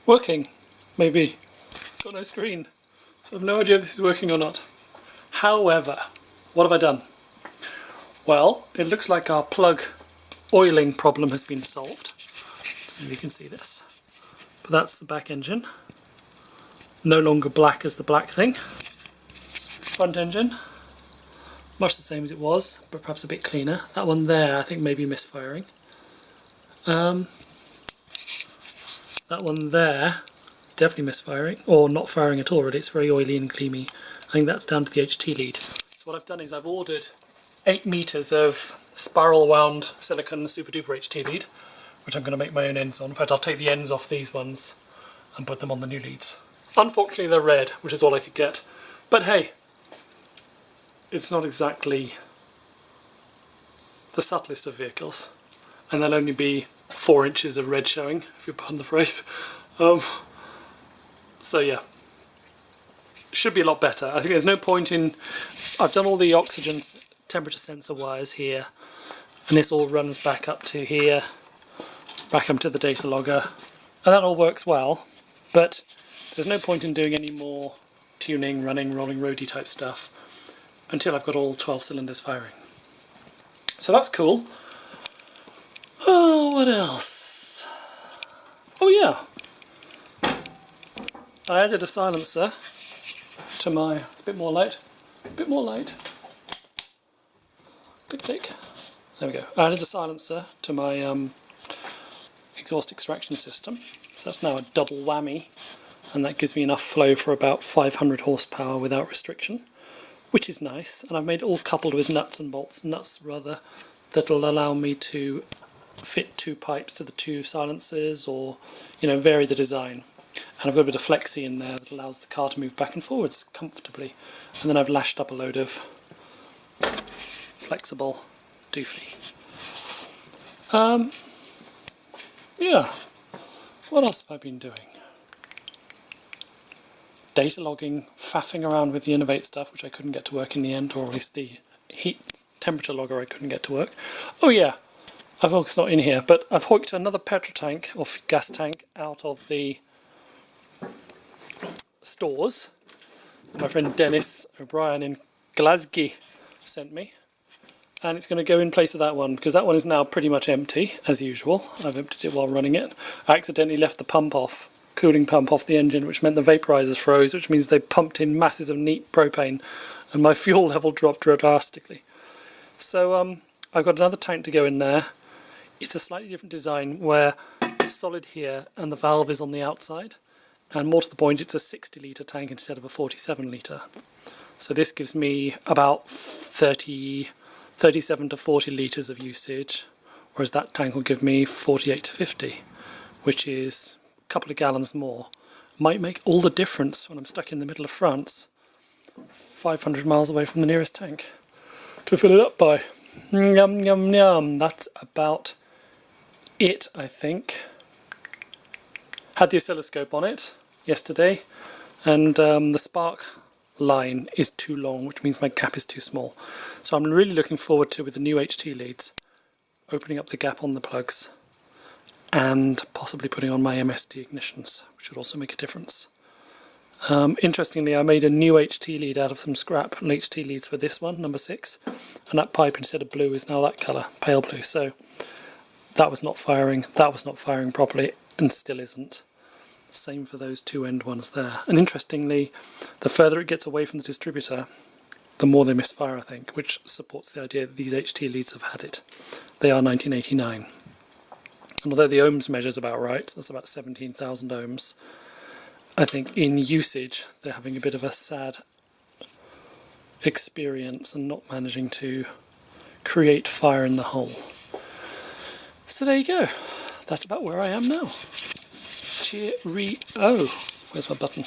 working, maybe. It's got no screen, so I have no idea if this is working or not. However, what have I done? Well, it looks like our plug oiling problem has been solved. You can see this. But that's the back engine. No longer black as the black thing. Front engine, much the same as it was, but perhaps a bit cleaner. That one there I think may be misfiring. That one there, definitely misfiring, or not firing at all really. It's very oily and gleamy. I think that's down to the HT lead. So what I've done is I've ordered 8 meters of spiral wound silicon super duper HT lead, which I'm going to make my own ends on. In fact, I'll take the ends off these ones and put them on the new leads. Unfortunately they're red, which is all I could get. But hey, it's not exactly the subtlest of vehicles, and there'll only be 4 inches of red showing, if you pardon the phrase. So yeah, should be a lot better. I think there's no point in... I've done all the oxygen temperature sensor wires here, and this all runs back up to here, back up to the data logger, and that all works well, but there's no point in doing any more tuning, running, rolling roadie type stuff until I've got all 12 cylinders firing. So that's cool. Oh, what else? Oh yeah, I added a silencer to my... It's a bit more light. A bit more light. Click, click. There we go. I added a silencer to my exhaust extraction system. So that's now a double whammy, and that gives me enough flow for about 500 horsepower without restriction, which is nice. And I've made it all coupled with nuts rather, that'll allow me to fit 2 pipes to the 2 silencers, or vary the design. And I've got a bit of flexi in there that allows the car to move back and forwards comfortably. And then I've lashed up a load of flexible doofy. Yeah, what else have I been doing? Data logging, faffing around with the Innovate stuff, which I couldn't get to work in the end, or at least the heat temperature logger I couldn't get to work. Oh yeah, it's not in here, but I've hooked another petrol tank, or gas tank, out of the stores that my friend Dennis O'Brien in Glasgow sent me. And it's going to go in place of that one, because that one is now pretty much empty, as usual. I've emptied it while running it. I accidentally left the pump off, cooling pump off the engine, which meant the vaporizers froze, which means they pumped in masses of neat propane, and my fuel level dropped drastically. So I've got another tank to go in there. It's a slightly different design, where it's solid here, and the valve is on the outside. And more to the point, it's a 60 litre tank instead of a 47 litre. So this gives me about 37 to 40 litres of usage, whereas that tank will give me 48 to 50, which is a couple of gallons more. Might make all the difference when I'm stuck in the middle of France, 500 miles away from the nearest tank, to fill it up by. Yum, yum, yum. That's about it, I think. Had the oscilloscope on it yesterday, and the spark line is too long, which means my gap is too small. So I'm really looking forward to, with the new HT leads, opening up the gap on the plugs and possibly putting on my MSD ignitions, which would also make a difference. Interestingly, I made a new HT lead out of some scrap HT leads for this one, number 6, and that pipe, instead of blue, is now that colour, pale blue. So that was not firing properly, and still isn't. Same for those 2 end ones there. And interestingly, the further it gets away from the distributor, the more they misfire, I think, which supports the idea that these HT leads have had it. They are 1989. And although the ohms measure's about right, that's about 17,000 ohms, I think in usage they're having a bit of a sad experience and not managing to create fire in the hole. So there you go. That's about where I am now. Cheerio. Where's my button?